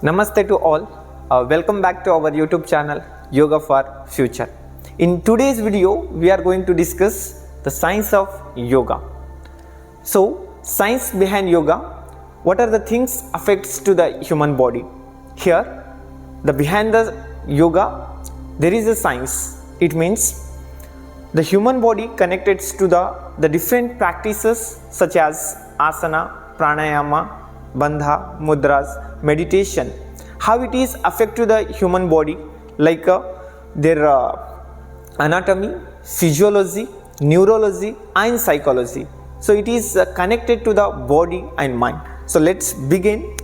Namaste to all. Welcome back to our YouTube channel Yoga for Future. In today's video, we are going to discuss the science of yoga. So, science behind yoga. What are the things affects to the human body? Here, the behind the yoga, there is a science. It means the human body connected to the different practices such as asana, pranayama, bandha, mudras, meditation, how it is affect to the human body, like their anatomy, physiology, neurology and psychology. So it is connected to the body and mind. So let's begin.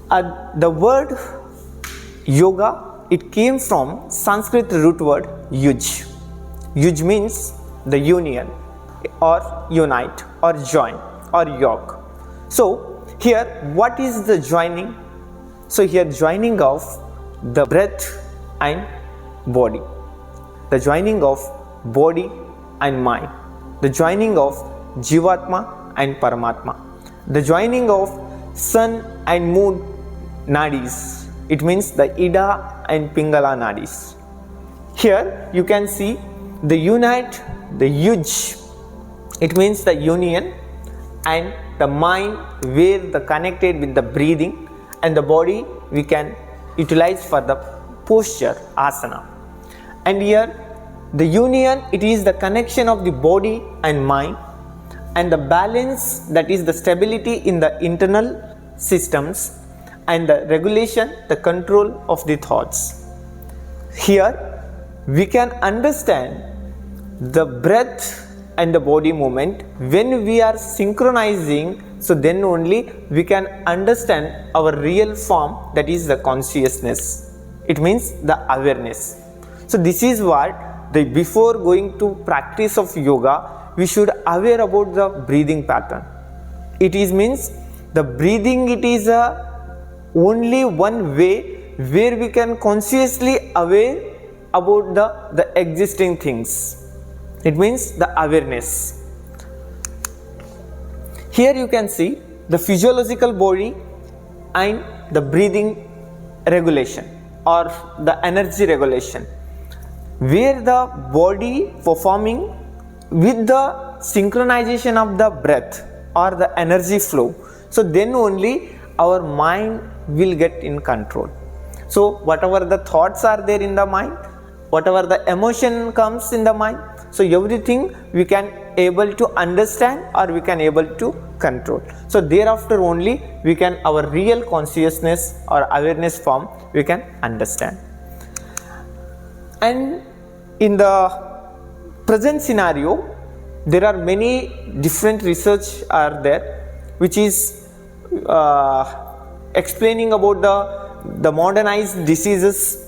The word yoga, it came from Sanskrit root word yuj. Yuj means the union or unite or join or yoke. So here, what is the joining? So here, joining of the breath and body, the joining of body and mind, the joining of Jivatma and Paramatma, the joining of sun and moon nadis. It means the Ida and Pingala nadis. Here you can see the unite, the yuj. It means the union, and the mind where the connected with the breathing, and the body we can utilize for the posture asana. And here the union, it is the connection of the body and mind, and the balance, that is the stability in the internal systems, and the regulation, the control of the thoughts. Here we can understand the breath and the body movement when we are synchronizing. So then only we can understand our real form, that is the consciousness. It means the awareness. So this is what before going to practice of yoga, we should aware about the breathing pattern. It is means the breathing, it is only one way where we can consciously aware about the existing things. It means the awareness. Here you can see the physiological body and the breathing regulation or the energy regulation, where the body performing with the synchronization of the breath or the energy flow. So then only our mind will get in control. So whatever the thoughts are there in the mind, whatever the emotion comes in the mind, so everything we can able to understand or we can able to control. So thereafter only we can our real consciousness or awareness form we can understand. And in the present scenario, there are many different research are there which is explaining about the modernized diseases,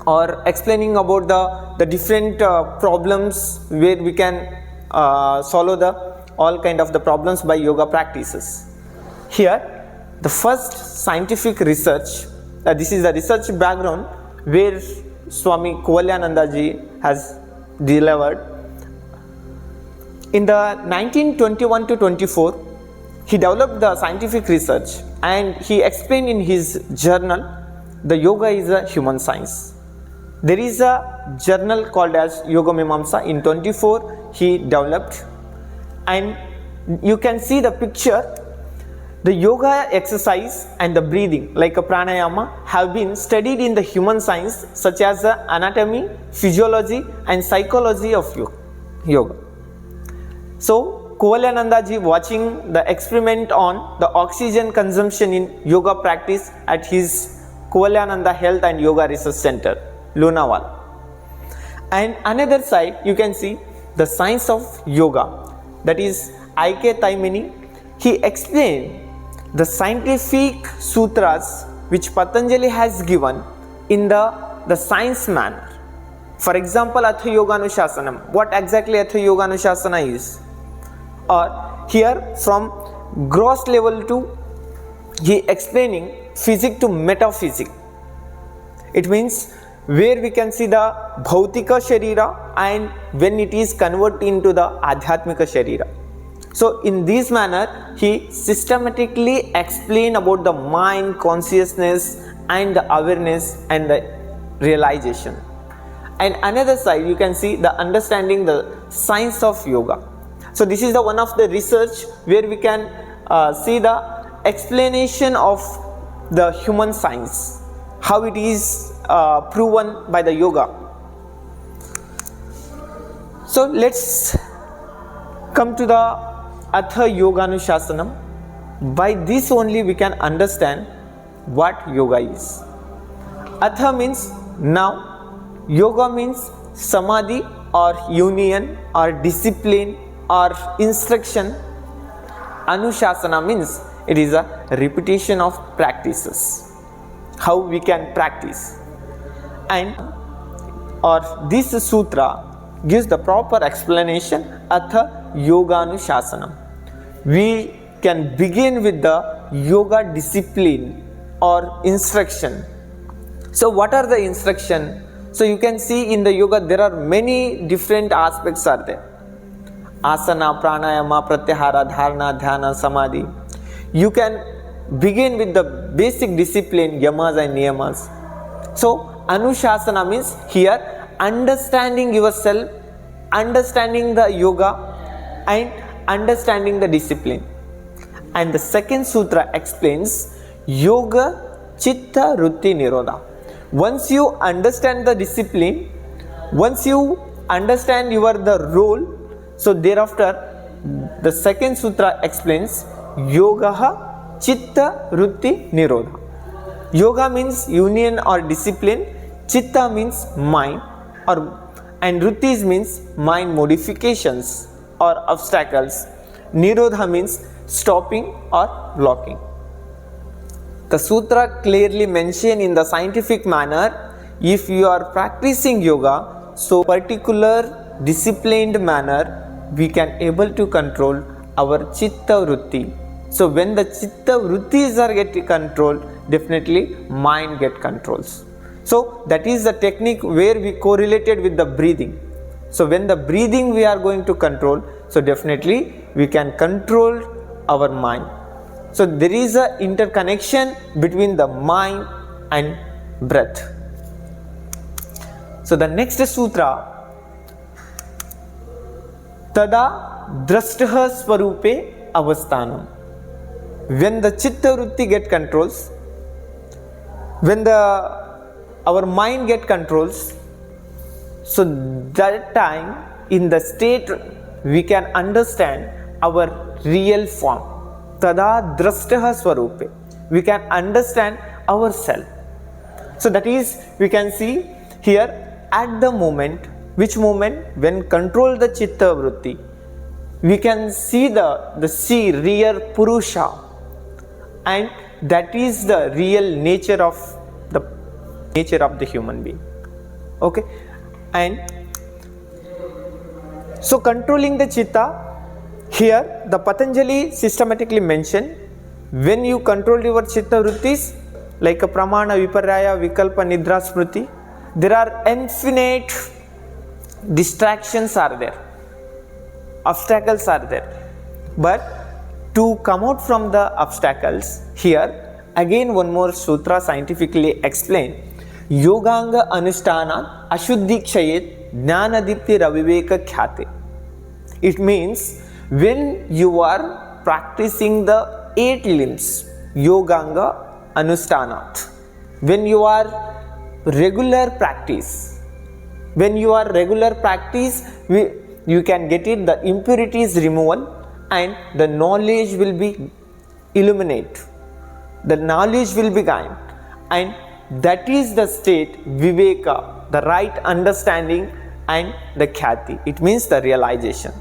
or explaining about the different problems where we can solve all kind of the problems by yoga practices. Here the first scientific research, this is the research background where Swami Kuvalyananda ji has delivered. In the 1921 to 24, he developed the scientific research and he explained in his journal, the yoga is a human science. There is a journal called as Yoga Mimamsa. In 24 he developed, and you can see the picture. The yoga exercise and the breathing like a pranayama have been studied in the human science such as the anatomy, physiology and psychology of yoga. So Kuvalyananda ji watching the experiment on the oxygen consumption in yoga practice at his Kuvalyananda Health and Yoga Research Center, Lonavala. And another side you can see the science of yoga, that is I.K. Taimini. He explained the scientific sutras which Patanjali has given in the science manner. For example, Atha Yoga Anushasanam. What exactly Atha Yoga Anushasana is? Or here from gross level to he explaining physics to metaphysics. It means where we can see the Bhautika Sharira and when it is converted into the Adhyatmika Sharira. So in this manner, he systematically explained about the mind, consciousness and the awareness and the realization. And another side, you can see the understanding the science of yoga. So this is the one of the research where we can see the explanation of the human science, how it is proven by the yoga. So let's come to the Atha Yoganushasana. By this only we can understand what yoga is. Atha means now, yoga means samadhi or union or discipline or instruction. Anushasana means it is a repetition of practices, how we can practice. And or this sutra gives the proper explanation, Atha Yoganushasana. We can begin with the yoga discipline or instruction. So what are the instruction? So you can see in the yoga there are many different aspects are there. Asana, pranayama, pratyahara, dharana, dhyana, samadhi. You can begin with the basic discipline, yamas and niyamas. So anushasana means here understanding yourself, understanding the yoga and understanding the discipline. And the second sutra explains yoga chitta rutti nirodha. Once you understand the discipline, once you understand the role, so thereafter the second sutra explains yoga chitta rutti nirodha. Yoga means union or discipline, chitta means mind, and ruttis means mind modifications or obstacles. Nirodha means stopping or blocking. The sutra clearly mention in the scientific manner, if you are practicing yoga, so particular disciplined manner, we can able to control our chitta vritti. So when the chitta vrittis are getting controlled, definitely mind get controls. So that is the technique where we correlated with the breathing. So when the breathing we are going to control, so definitely we can control our mind. So there is a interconnection between the mind and breath. So the next sutra, Tada drashtaha swarupe avasthanam. When the chitta vritti get controls, when our mind get controls, so that time in the state we can understand our real form. Tada drashtaha swarupe. We can understand ourselves. So that is, we can see here at the moment, which moment when control the chitta vritti, we can see the real Purusha, and that is the real nature of the human being. Okay, and so controlling the chitta, here the Patanjali systematically mentioned, when you control your chitta vrittis like a pramana, viparaya, vikalpa, nidra, smriti, there are infinite distractions are there, obstacles are there. But to come out from the obstacles, here again one more sutra scientifically explained, Yoganga Anushtana Ashuddhi Kshayet Jnanadipti Raviveka Khyate. It means when you are practicing the 8 limbs, Yoganga Anusthanat, when you are regular practice, you can get it, the impurities removal and the knowledge will be illuminate, the knowledge will be gained, and that is the state viveka, the right understanding, and the khyati, it means the realization.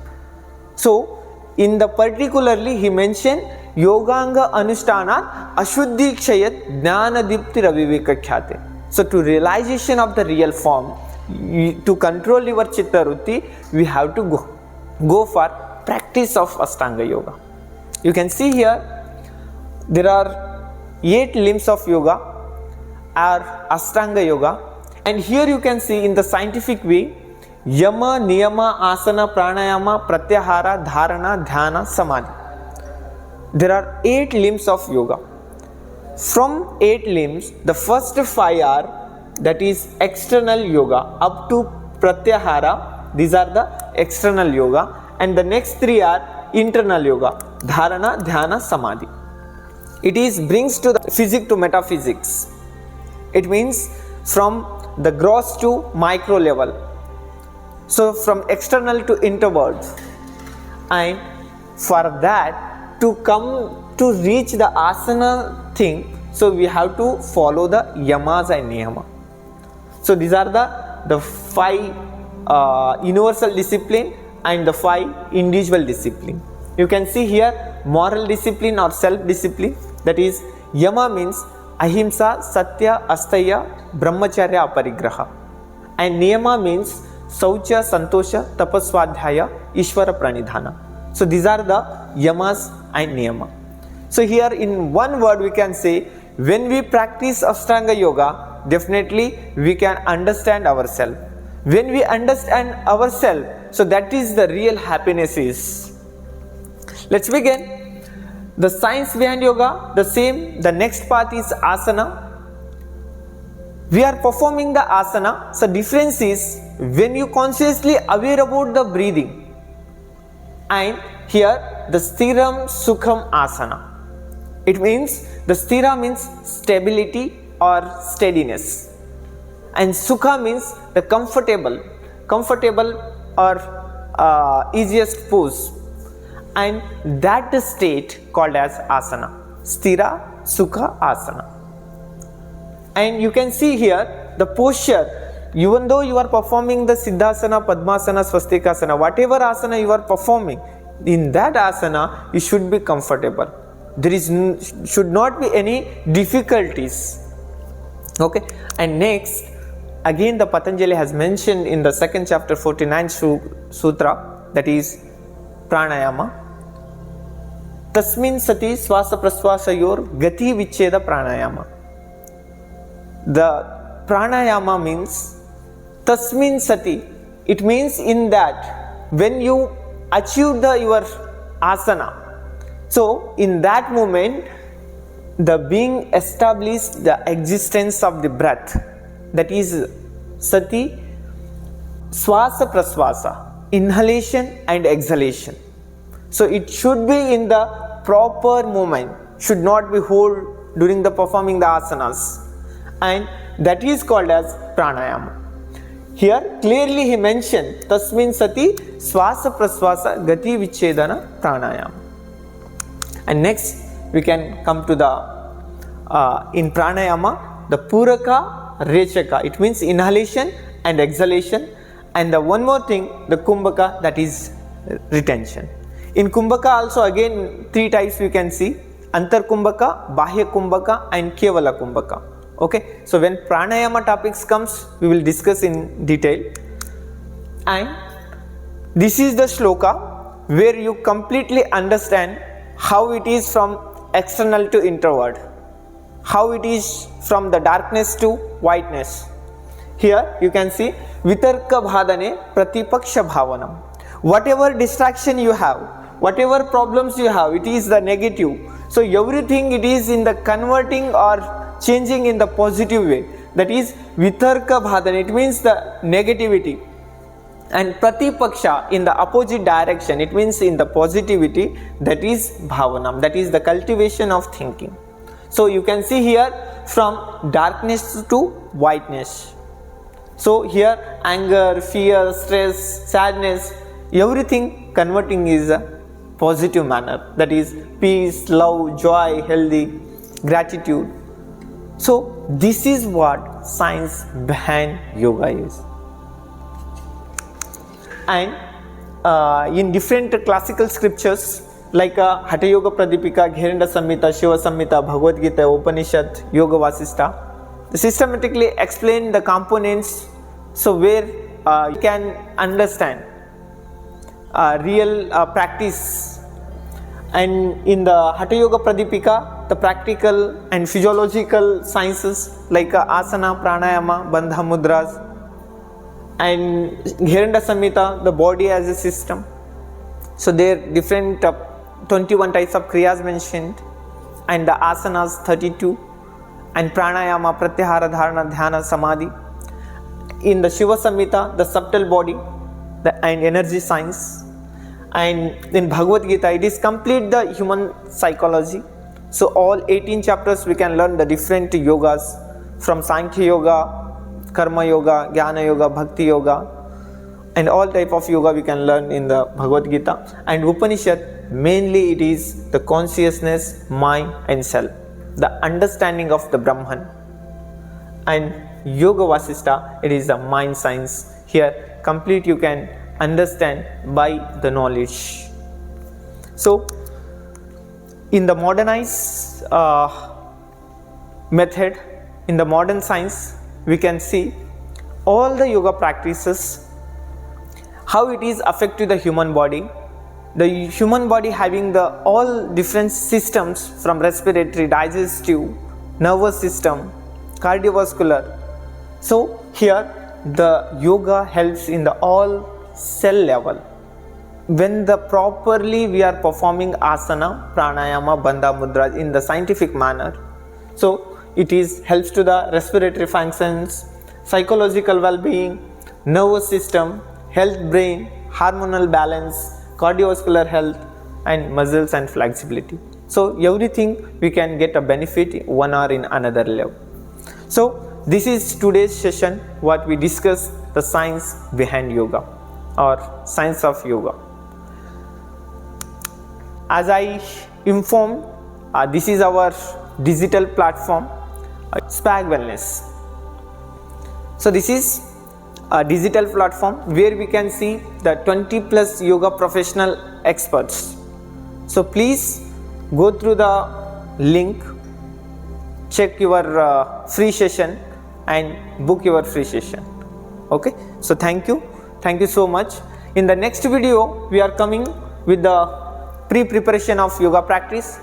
So in the particularly he mentioned Yoganga Anushtana Ashuddhi Kshayat Jnanadipti Raviveka Khyate. So to realization of the real form, to control your chitta vritti, we have to go for practice of Ashtanga Yoga. You can see here there are 8 limbs of yoga or Ashtanga Yoga, and here you can see in the scientific way Yama, Niyama, Asana, Pranayama, Pratyahara, Dharana, Dhyana, Samadhi. There are 8 limbs of yoga. From 8 limbs, the first 5 are, that is external yoga, up to Pratyahara. These are the external yoga, and the next 3 are internal yoga, Dharana, Dhyana, Samadhi. It is brings to the physics to metaphysics. It means from the gross to micro level. So from external to introvert, and for that to come to reach the asana thing, so we have to follow the yamas and niyama. So these are the 5 universal discipline and the 5 individual discipline. You can see here moral discipline or self discipline, that is yama means ahimsa, satya, asteya, brahmacharya, aparigraha, and niyama means saucha, santosha, tapaswadhyaya, ishvara pranidhana. So these are the yamas and niyama. So here in one word we can say, when we practice Ashtanga yoga, definitely we can understand ourselves. When we understand ourselves, so that is the real happiness is. Let's begin. The science behind yoga, the same. The next part is asana. We are performing the asana. So difference is when you consciously aware about the breathing, and here the stiram sukham asana. It means the stira means stability or steadiness, and sukha means the comfortable or easiest pose, and that state called as asana, stira sukha asana. And you can see here the posture. Even though you are performing the siddhasana, padmasana, swastikasana, whatever asana you are performing, in that asana you should be comfortable. There should not be any difficulties. Okay, and next again the Patanjali has mentioned in the second chapter 49th sutra, that is pranayama. Tasmin sati swasa praswasayor gati vicheda pranayama. The pranayama means tasmin sati. It means in that when you achieve your asana, so in that moment the being established the existence of the breath, that is sati, swasa praswasa, inhalation and exhalation. So it should be in the proper moment, should not be hold during the performing the asanas, and that is called as pranayama. Here clearly he mentioned tasmin sati swasa praswasa gati vichedana pranayama. And next we can come to the in pranayama the puraka rechaka. It means inhalation and exhalation, and the one more thing, the kumbhaka, that is retention. In kumbhaka also again 3 types we can see: antar kumbhaka, bahya kumbhaka and kevala kumbhaka. Okay, so when pranayama topics comes we will discuss in detail. And this is the shloka where you completely understand how it is from external to introvert, how it is from the darkness to whiteness. Here you can see vitarka bhadane pratipaksha bhavanam. Whatever distraction you have, whatever problems you have, it is the negative. So everything it is in the converting or changing in the positive way, that is vitarka bhadane. It means the negativity, and pratipaksha in the opposite direction, it means in the positivity, that is bhavanam, that is the cultivation of thinking. So you can see here from darkness to whiteness. So here anger, fear, stress, sadness, everything converting is a positive manner, that is peace, love, joy, healthy, gratitude. So this is what science behind yoga is. And in different classical scriptures like Hatha Yoga Pradipika, Gheranda Samhita, Shiva Samhita, Bhagavad Gita, Upanishad, Yoga Vasistha, they systematically explain the components, so where you can understand real practice. And in the Hatha Yoga Pradipika, the practical and physiological sciences like asana, pranayama, bandha mudras, and Hiranda Samhita, the body as a system. So there are different 21 types of kriyas mentioned, and the asanas 32, and pranayama, pratyahara, dharana, dhyana, samadhi. In the Shiva Samhita, the subtle body and energy science, and in Bhagavad Gita it is complete the human psychology. So all 18 chapters we can learn the different yogas, from Sankhya Yoga, Karma Yoga, Jnana Yoga, Bhakti Yoga, and all type of yoga we can learn in the Bhagavad Gita. And Upanishad, mainly it is the consciousness, mind and self, the understanding of the Brahman. And Yoga Vasistha, it is the mind science. Here complete you can understand by the knowledge. So in the modernized method, in the modern science, we can see all the yoga practices, how it is affect to the human body. The human body having the all different systems, from respiratory, digestive, nervous system, cardiovascular. So here the yoga helps in the all cell level. When the properly we are performing asana, pranayama, bandha mudra in the scientific manner, so it is helps to the respiratory functions, psychological well-being, nervous system, health, brain, hormonal balance, cardiovascular health, and muscles and flexibility. So everything we can get a benefit one or in another level. So this is today's session, what we discuss the science behind yoga or science of yoga. As I informed, this is our digital platform, SPAG Wellness. So this is a digital platform where we can see the 20 plus yoga professional experts. So please go through the link, check your free session and book your free session. Okay, so thank you so much. In the next video we are coming with the pre-preparation of yoga practice.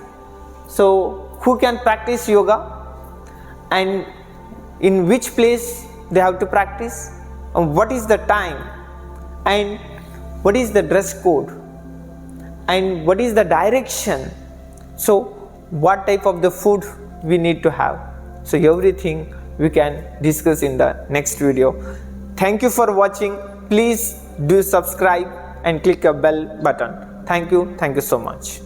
So who can practice yoga and in which place they have to practice, and what is the time, and what is the dress code, and what is the direction. So what type of the food we need to have. So everything we can discuss in the next video. Thank you for watching. Please do subscribe and click a bell button. Thank you so much.